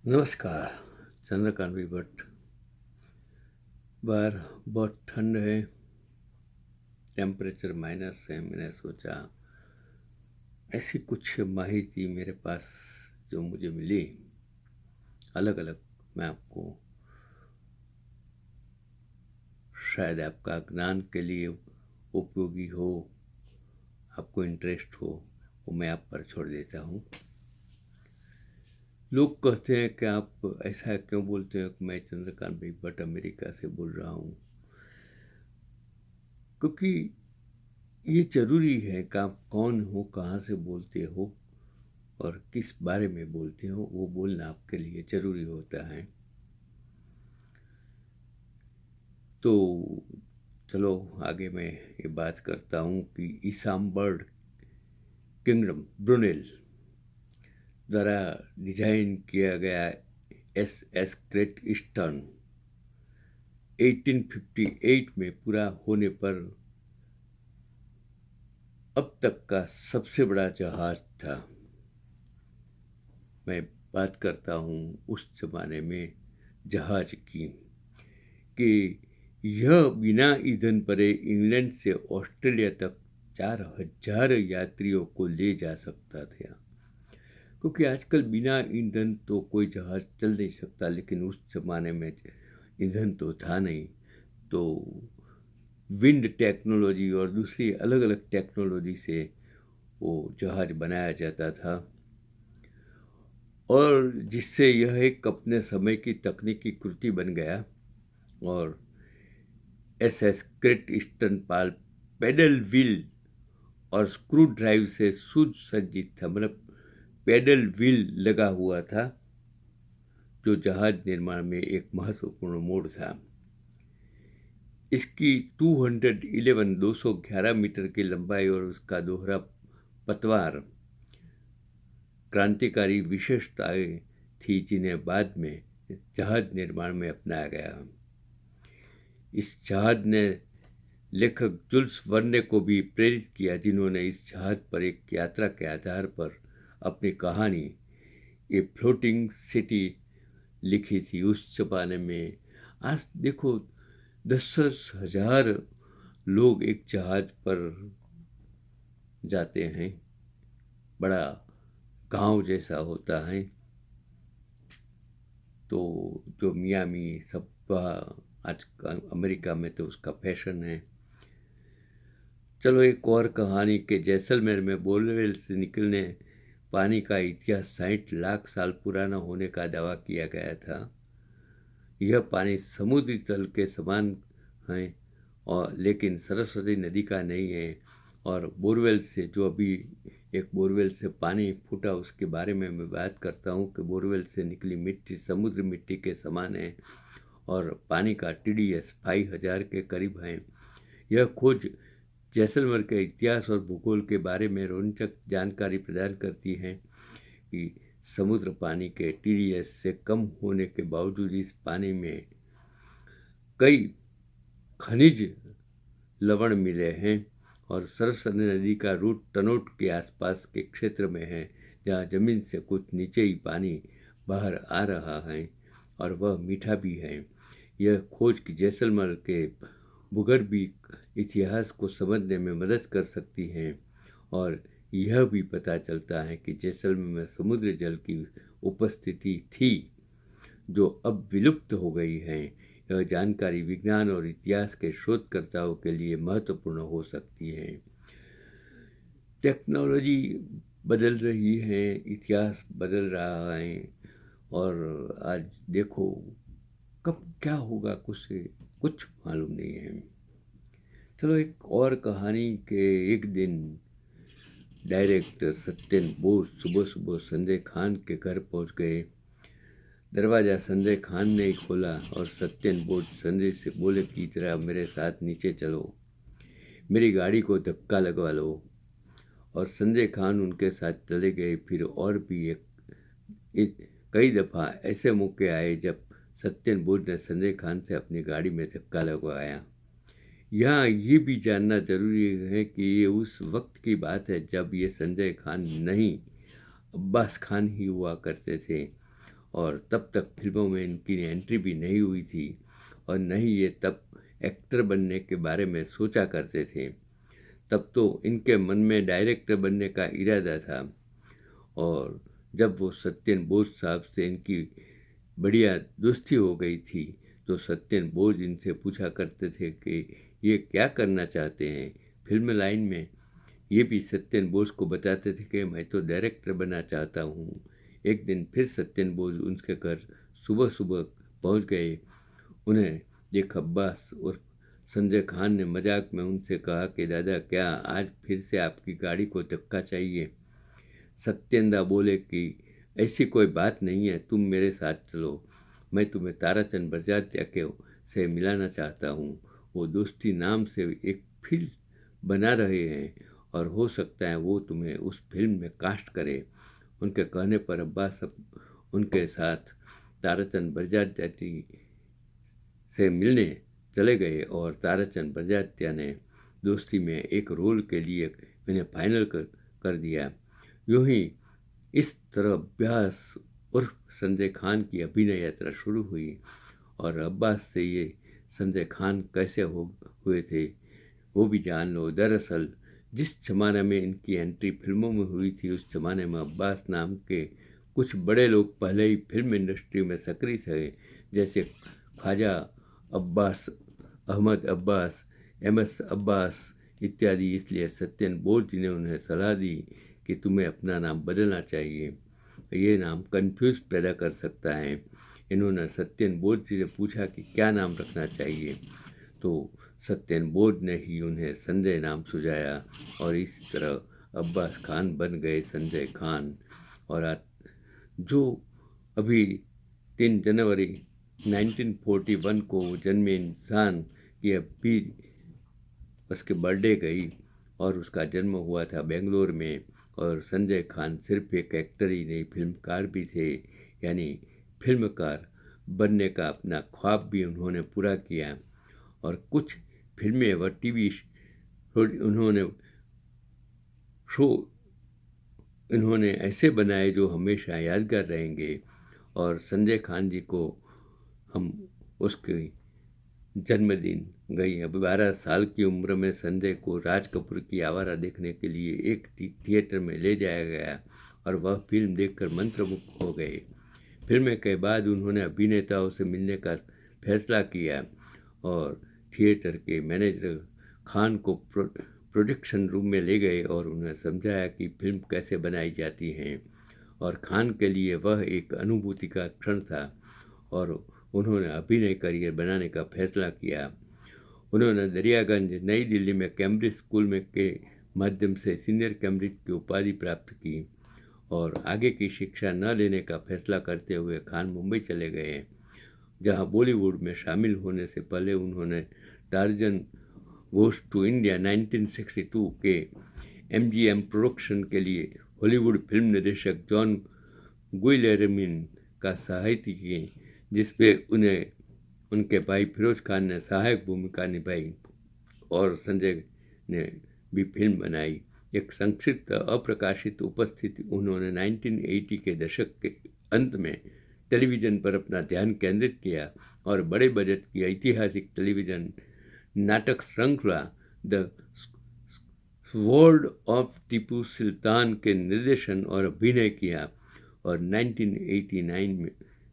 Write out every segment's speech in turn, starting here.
नमस्कार। चंद्रकांत भी भट्ट। बाहर बहुत ठंड है, टेम्परेचर माइनस है। मैंने सोचा ऐसी कुछ माहिती मेरे पास जो मुझे मिली अलग अलग, मैं आपको शायद आपका ज्ञान के लिए उपयोगी हो, आपको इंटरेस्ट हो, वो मैं आप पर छोड़ देता हूँ। लोग कहते हैं कि आप ऐसा क्यों बोलते हैं कि मैं चंद्रकांत भाई भट्ट अमेरिका से बोल रहा हूँ, क्योंकि ये जरूरी है कि आप कौन हो, कहाँ से बोलते हो और किस बारे में बोलते हो, वो बोलना आपके लिए जरूरी होता है। तो चलो आगे मैं ये बात करता हूँ कि इसाम बर्ड किंगडम ब्रुनेल द्वारा डिजाइन किया गया एस ग्रेट ईस्टर्न 1858 में पूरा होने पर अब तक का सबसे बड़ा जहाज था। मैं बात करता हूँ उस जमाने में जहाज की, कि यह बिना ईंधन भरे इंग्लैंड से ऑस्ट्रेलिया तक 4000 यात्रियों को ले जा सकता था। क्योंकि आजकल बिना ईंधन तो कोई जहाज चल नहीं सकता, लेकिन उस जमाने में ईंधन तो था नहीं। तो विंड टेक्नोलॉजी और दूसरी अलग अलग टेक्नोलॉजी से वो जहाज बनाया जाता था, और जिससे यह एक अपने समय की तकनीकी कृति बन गया। और एसएस ग्रेट ईस्टर्न पाल पेडल व्हील और स्क्रू ड्राइव से सुसज्जित था, मतलब पेडल व्हील लगा हुआ था, जो जहाज निर्माण में एक महत्वपूर्ण मोड़ था। इसकी 211 मीटर की लंबाई और उसका दोहरा पतवार क्रांतिकारी विशेषताएं थी, जिन्हें बाद में जहाज निर्माण में अपनाया गया। इस जहाज ने लेखक जुल्स वर्ने को भी प्रेरित किया, जिन्होंने इस जहाज पर एक यात्रा के आधार पर अपनी कहानी ए फ्लोटिंग सिटी लिखी थी। उस जमाने में आज देखो 10,000 लोग एक जहाज पर जाते हैं, बड़ा गांव जैसा होता है। तो जो मियामी सब आज अमेरिका में तो उसका फैशन है। चलो एक और कहानी के जैसलमेर में बोरवेल से निकलने पानी का इतिहास 60 लाख साल पुराना होने का दावा किया गया था। यह पानी समुद्री तल के समान है, और लेकिन सरस्वती नदी का नहीं है। और बोरवेल से जो अभी एक बोरवेल से पानी फूटा, उसके बारे में मैं बात करता हूँ कि बोरवेल से निकली मिट्टी समुद्र मिट्टी के समान है और पानी का TDS 5000 के करीब है। यह खोज जैसलमेर के इतिहास और भूगोल के बारे में रोचक जानकारी प्रदान करती हैं कि समुद्र पानी के TDS से कम होने के बावजूद इस पानी में कई खनिज लवण मिले हैं, और सरस्वती नदी का रूट टनोट के आसपास के क्षेत्र में है, जहाँ जमीन से कुछ नीचे ही पानी बाहर आ रहा है और वह मीठा भी है। यह खोज की जैसलमेर के भूगर्भीय इतिहास को समझने में मदद कर सकती हैं, और यह भी पता चलता है कि जैसलमेर में समुद्री जल की उपस्थिति थी, जो अब विलुप्त हो गई है। यह जानकारी विज्ञान और इतिहास के शोधकर्ताओं के लिए महत्वपूर्ण हो सकती है। टेक्नोलॉजी बदल रही है, इतिहास बदल रहा है, और आज देखो कब क्या होगा कुछ मालूम नहीं है। चलो एक और कहानी के एक दिन डायरेक्टर सत्यन बोस सुबह सुबह संजय खान के घर पहुंच गए। दरवाज़ा संजय खान ने ही खोला और सत्यन बोस संजय से बोले की तरह, मेरे साथ नीचे चलो, मेरी गाड़ी को धक्का लगवा लो। और संजय खान उनके साथ चले गए। फिर और भी कई दफ़ा ऐसे मौके आए जब सत्यन बोस ने संजय खान से अपनी गाड़ी में धक्का लगवाया। यहाँ ये भी जानना जरूरी है कि ये उस वक्त की बात है जब ये संजय खान नहीं, अब्बास खान ही हुआ करते थे, और तब तक फिल्मों में इनकी एंट्री भी नहीं हुई थी और न ही ये तब एक्टर बनने के बारे में सोचा करते थे। तब तो इनके मन में डायरेक्टर बनने का इरादा था। और जब वो सत्यन बोस साहब से इनकी बढ़िया दोस्ती हो गई थी तो सत्यन बोस इनसे पूछा करते थे कि ये क्या करना चाहते हैं फिल्म लाइन में। ये भी सत्यन बोस को बताते थे कि मैं तो डायरेक्टर बनना चाहता हूँ। एक दिन फिर सत्यन बोस उनके घर सुबह सुबह पहुँच गए। उन्हें देख अब्बास और संजय खान ने मजाक में उनसे कहा कि दादा क्या आज फिर से आपकी गाड़ी को धक्का चाहिए। सत्येंद्र बोले कि ऐसी कोई बात नहीं है, तुम मेरे साथ चलो, मैं तुम्हें ताराचंद बरजात्या के से मिलाना चाहता हूँ। वो दोस्ती नाम से एक फिल्म बना रहे हैं और हो सकता है वो तुम्हें उस फिल्म में कास्ट करे। उनके कहने पर अब्बास उनके साथ ताराचंद बरजात्या से मिलने चले गए और ताराचंद बरजात्या ने दोस्ती में एक रोल के लिए इन्हें फाइनल कर दिया। यूं ही इस तरह अब्बास उर्फ संजय खान की अभिनय यात्रा शुरू हुई। और अब्बास से ये संजय खान कैसे हुए थे वो भी जान लो। दरअसल जिस ज़माने में इनकी एंट्री फिल्मों में हुई थी उस ज़माने में अब्बास नाम के कुछ बड़े लोग पहले ही फिल्म इंडस्ट्री में सक्रिय थे, जैसे ख्वाजा अब्बास, अहमद अब्बास, एम.एस. अब्बास इत्यादि। इसलिए सत्यन बोस जी ने उन्हें सलाह दी कि तुम्हें अपना नाम बदलना चाहिए, ये नाम कंफ्यूज पैदा कर सकता है। इन्होंने सत्यन बोस जी से पूछा कि क्या नाम रखना चाहिए, तो सत्यन बोस ने ही उन्हें संजय नाम सुझाया और इस तरह अब्बास खान बन गए संजय खान। और जो अभी 3 जनवरी 1941 को जन्मे इंसान की अभी उसके बर्थडे गई और उसका जन्म हुआ था बेंगलोर में। और संजय खान सिर्फ एक एक्टर ही नहीं फिल्मकार भी थे, यानी फिल्मकार बनने का अपना ख्वाब भी उन्होंने पूरा किया। और कुछ फिल्में व टीवी उन्होंने शो इन्होंने ऐसे बनाए जो हमेशा यादगार रहेंगे। और संजय खान जी को हम उसके जन्मदिन गई। अब 12 साल की उम्र में संजय को राज कपूर की आवारा देखने के लिए एक थिएटर में ले जाया गया और वह फिल्म देखकर मंत्रमुग्ध हो गए। फिल्म के बाद उन्होंने अभिनेताओं से मिलने का फैसला किया और थिएटर के मैनेजर खान को प्रोडक्शन रूम में ले गए और उन्हें समझाया कि फिल्म कैसे बनाई जाती है। और खान के लिए वह एक अनुभूति का क्षण था और उन्होंने अभिनय करियर बनाने का फैसला किया। उन्होंने दरियागंज नई दिल्ली में कैम्ब्रिज स्कूल में के माध्यम से सीनियर कैम्ब्रिज की उपाधि प्राप्त की और आगे की शिक्षा न लेने का फैसला करते हुए खान मुंबई चले गए, जहां बॉलीवुड में शामिल होने से पहले उन्होंने टार्जन गोस टू इंडिया 1962 के MGM प्रोडक्शन के लिए हॉलीवुड फिल्म निर्देशक जॉन गुइलेर्मिन का सहायता की, जिसपे उन्हें उनके भाई फिरोज खान ने सहायक भूमिका निभाई और संजय ने भी फिल्म बनाई। एक संक्षिप्त अप्रकाशित उपस्थिति उन्होंने 1980 के दशक के अंत में टेलीविज़न पर अपना ध्यान केंद्रित किया और बड़े बजट की ऐतिहासिक टेलीविज़न नाटक श्रृंखला the sword of Tipu Sultan के निर्देशन और अभिनय किया। और 1989 में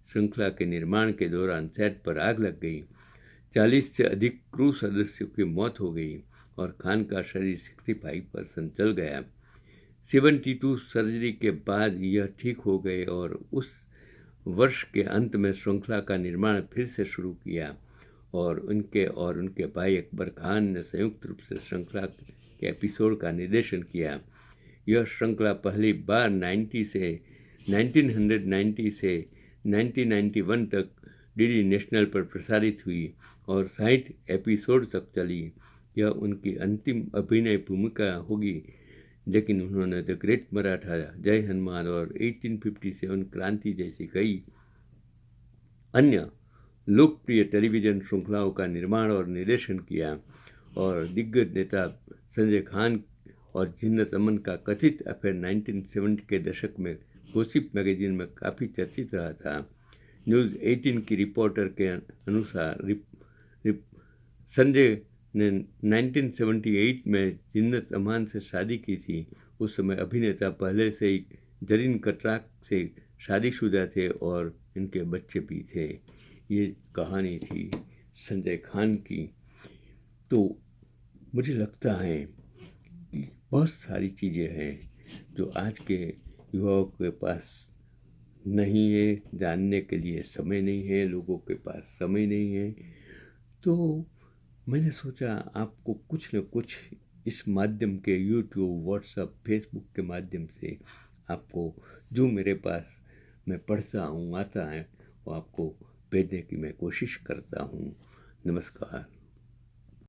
श्रृंखला के निर्माण के दौरान सेट पर आग लग गई। 40 से अधिक क्रू सदस्यों की मौत हो गई और खान का शरीर 65% जल गया। 72 सर्जरी के बाद यह ठीक हो गए और उस वर्ष के अंत में श्रृंखला का निर्माण फिर से शुरू किया और उनके भाई अकबर खान ने संयुक्त रूप से श्रृंखला के एपिसोड का निर्देशन किया। यह श्रृंखला पहली बार 1990 से 1991 तक डीडी नेशनल पर प्रसारित हुई और 60 एपिसोड तक चली। यह उनकी अंतिम अभिनय भूमिका होगी, लेकिन उन्होंने द ग्रेट मराठा, जय हनुमान और 1857 क्रांति जैसी कई अन्य लोकप्रिय टेलीविज़न श्रृंखलाओं का निर्माण और निर्देशन किया। और दिग्गज नेता संजय खान और जिन्नत अमन का कथित अफेयर 1970 के दशक में गॉसिप मैगजीन में काफ़ी चर्चित रहा था। न्यूज़ 18 की रिपोर्टर के अनुसार संजय ने 1978 में जिन्नत अमान से शादी की थी। उस समय अभिनेता पहले से ही जरीन कटराक से शादीशुदा थे और इनके बच्चे भी थे। ये कहानी थी संजय खान की। तो मुझे लगता है कि बहुत सारी चीज़ें हैं जो आज के युवाओं के पास नहीं है, जानने के लिए समय नहीं है, लोगों के पास समय नहीं है। तो मैंने सोचा आपको कुछ न कुछ इस माध्यम के यूट्यूब, व्हाट्सएप, फेसबुक के माध्यम से आपको जो मेरे पास मैं पढ़ता हूँ, आता है, वो आपको भेजने की मैं कोशिश करता हूँ। नमस्कार।